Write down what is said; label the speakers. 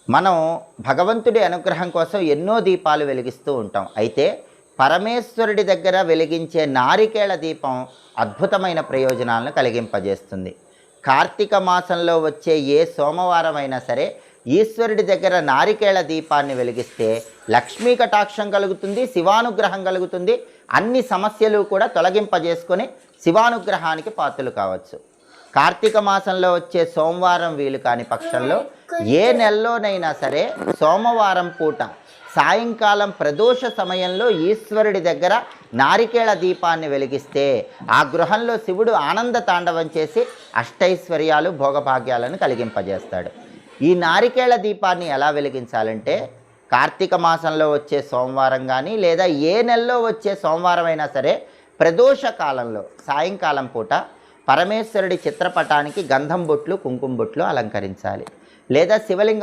Speaker 1: మనం భగవంతుడి అనుగ్రహం కోసం ఎన్నో దీపాలు వెలిగిస్తూ ఉంటాం. అయితే పరమేశ్వరుడి దగ్గర వెలిగించే నారికేళ దీపం అద్భుతమైన ప్రయోజనాలను కలిగింపజేస్తుంది. కార్తీక మాసంలో వచ్చే ఏ సోమవారం అయినా సరే ఈశ్వరుడి దగ్గర నారికేళ దీపాన్ని వెలిగిస్తే లక్ష్మీ కటాక్షం కలుగుతుంది, శివానుగ్రహం కలుగుతుంది. అన్ని సమస్యలు కూడా తొలగింపజేసుకొని శివానుగ్రహానికి పాత్రలు కావచ్చు. కార్తీక మాసంలో వచ్చే సోమవారం వీలు కాని పక్షంలో ఏ నెలలోనైనా సరే సోమవారం పూట సాయంకాలం ప్రదోష సమయంలో ఈశ్వరుడి దగ్గర నారికేళ దీపాన్ని వెలిగిస్తే ఆ గృహంలో శివుడు ఆనంద తాండవం చేసి అష్టైశ్వర్యాలు భోగభాగ్యాలను కలిగింపజేస్తాడు. ఈ నారికేళ దీపాన్ని ఎలా వెలిగించాలంటే కార్తీక మాసంలో వచ్చే సోమవారం కానీ లేదా ఏ నెలలో వచ్చే సోమవారం అయినా సరే ప్రదోష కాలంలో సాయంకాలం పూట పరమేశ్వరుడి చిత్రపటానికి గంధం బొట్లు, కుంకుమ బొట్లు అలంకరించాలి. లేదా శివలింగం